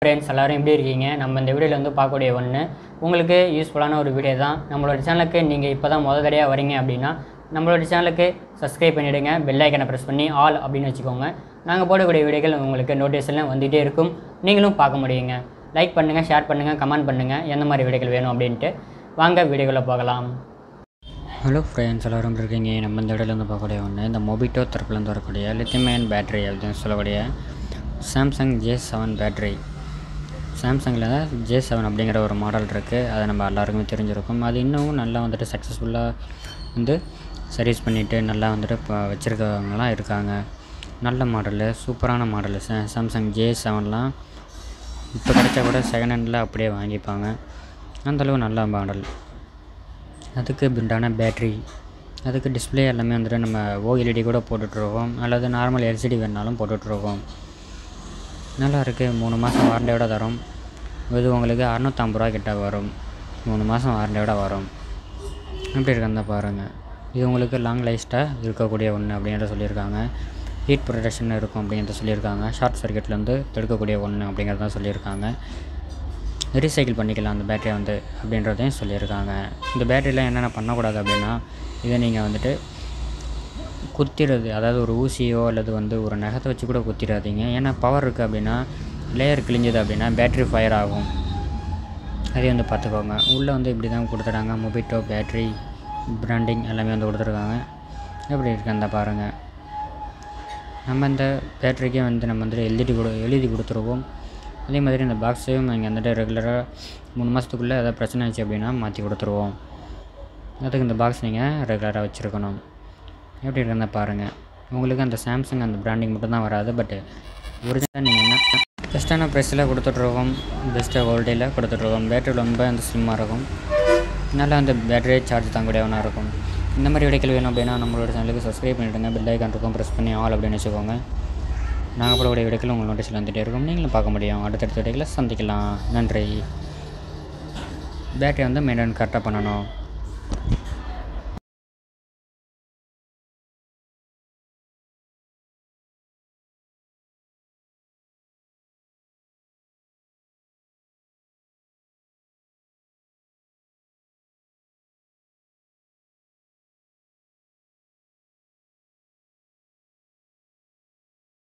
Friends எல்லாரும் எப்படி இருக்கீங்க? நம்ம இந்த வீடியோவில் வந்து பார்க்கக்கூடிய ஒன்று உங்களுக்கு யூஸ்ஃபுல்லான ஒரு வீடியோ தான். நம்மளோட சேனலுக்கு நீங்கள் இப்போ தான் முதல் தடையாக வரீங்க அப்படின்னா நம்மளோட சேனலுக்கு சப்ஸ்கிரைப் பண்ணிவிடுங்க, பெல் ஐக்கனை ப்ரெஸ் பண்ணி ஆல் அப்படின்னு வச்சுக்கோங்க. நாங்கள் போடக்கூடிய வீடியோக்கள் உங்களுக்கு நோட்டிஃபிகேஷன் வந்துகிட்டே இருக்கும், நீங்களும் பார்க்க முடியுங்க. லைக் பண்ணுங்கள், ஷேர் பண்ணுங்கள், கமெண்ட் பண்ணுங்கள் எந்த மாதிரி வீடியோக்கள் வேணும் அப்படின்ட்டு. வாங்க வீடியோக்குள்ளே போகலாம். ஹலோ ஃப்ரெண்ட்ஸ் எல்லோரும் இருக்கீங்க. நம்ம இந்த வீடியோவில் வந்து பார்க்கக்கூடிய ஒன்று இந்த மொபிட்டோ தரப்புலேருந்து வரக்கூடிய லித்தியம் அயன் பேட்டரி அப்படின்னு சொல்லக்கூடிய சாம்சங் J7 பேட்டரி. சாம்சங்கில் J7 அப்படிங்கிற ஒரு மாடல் இருக்குது, அதை நம்ம எல்லாருக்குமே தெரிஞ்சிருக்கும். அது இன்னும் நல்லா வந்துட்டு சக்ஸஸ்ஃபுல்லாக வந்து சர்வீஸ் பண்ணிவிட்டு நல்லா வந்துட்டு இப்போ வச்சுருக்கவங்களாம் இருக்காங்க. நல்ல மாடலு, சூப்பரான மாடலு. சாம்சங் J7லாம் இப்போ கிடைச்சா கூட செகண்ட் ஹேண்டில் அப்படியே வாங்கிப்பாங்க, அந்தளவு நல்ல மாடல். அதுக்கு பிண்டான பேட்ரி, அதுக்கு டிஸ்பிளே எல்லாமே வந்துட்டு நம்ம OLED கூட போட்டுட்ருக்கோம், அல்லது நார்மல் LCD வேணாலும் போட்டுட்ருக்கோம். நல்லா இருக்குது. 3 மாதம் வாரண்டியோட தரும். இது உங்களுக்கு 650 ரூபா கிட்ட வரும். 3 மாதம் வாரண்டியோட வரும். எப்படி இருக்குன்னு பாருங்கள். இது உங்களுக்கு லாங் லைஸ்ட்டாக இருக்கக்கூடிய ஒன்று அப்படிங்கிறத சொல்லியிருக்காங்க. ஹீட் ப்ரொடெக்ஷன் இருக்கும் அப்படிங்கிறத சொல்லியிருக்காங்க. ஷார்ட் சர்க்யூட்லேருந்து தடுக்கக்கூடிய ஒன்று அப்படிங்கிறத சொல்லியிருக்காங்க. ரீசைக்கிள் பண்ணிக்கலாம் அந்த பேட்டரியை வந்து அப்படின்றதையும் சொல்லியிருக்காங்க. இந்த பேட்டரியில் என்னென்ன பண்ணக்கூடாது அப்படின்னா, இதை நீங்கள் வந்துட்டு குத்திடுறது, அதாவது ஒரு ஊசியோ அல்லது வந்து ஒரு நகத்தை வச்சு கூட குத்திடாதீங்க. ஏன்னா பவர் இருக்குது அப்படின்னா, லேயர் கிழிஞ்சது அப்படின்னா பேட்ரி ஃபயர் ஆகும். அதே வந்து பார்த்துக்கோங்க. உள்ளே வந்து இப்படி தான் கொடுத்துட்டாங்க. மொபிட்டோ பேட்ரி பிராண்டிங் எல்லாமே வந்து கொடுத்துருக்காங்க. எப்படி இருக்குது அந்த பாருங்கள். நம்ம இந்த பேட்டரிக்கே வந்து நம்ம வந்துட்டு எழுதி கொடுத்துருவோம். அதே மாதிரி இந்த பாக்ஸையும் நீங்கள் வந்துட்டு ரெகுலராக 3 மாதத்துக்குள்ளே ஏதாவது பிரச்சனை ஆச்சு அப்படின்னா மாற்றி கொடுத்துருவோம். அதுக்கு இந்த பாக்ஸ் நீங்கள் ரெகுலராக வச்சுருக்கணும். எப்படி இருக்குன்னு பாருங்கள். உங்களுக்கு அந்த சாம்சங் அந்த பிராண்டிங் மட்டும்தான் வராது, பட் ஒரிஜினலாக நீங்கள் என்ன பெஸ்ட்டான ப்ரைஸில் கொடுத்துட்ருக்கோம், பெஸ்ட்டாக குவாலிட்டியில் கொடுத்துட்ருக்கோம். பேட்டரி ரொம்ப அந்த ஸ்லிம்மாக இருக்கும், நல்லா அந்த பேட்டரியே சார்ஜ் தாங்கக்கூடியவனாக இருக்கும். இந்த மாதிரி வீடியோக்கள் வேணும் அப்படின்னா நம்மளோட சேனலுக்கு சப்ஸ்கிரைப் பண்ணிவிடுங்க, பெல் ஐக்கான் இருக்கும் ப்ரெஸ் பண்ணி ஆல் அப்படின்னு வச்சுக்கோங்க. நாங்கள் போடக்கூடிய வீடியோக்கள் உங்கள் நோட்டீஸில் வந்துகிட்டே இருக்கும், நீங்களும் பார்க்க முடியும். அடுத்தடுத்த வீடியோக்களை சந்திக்கலாம். நன்றி. பேட்டரி வந்து மெயின்டைன் கரெக்டாக பண்ணணும்.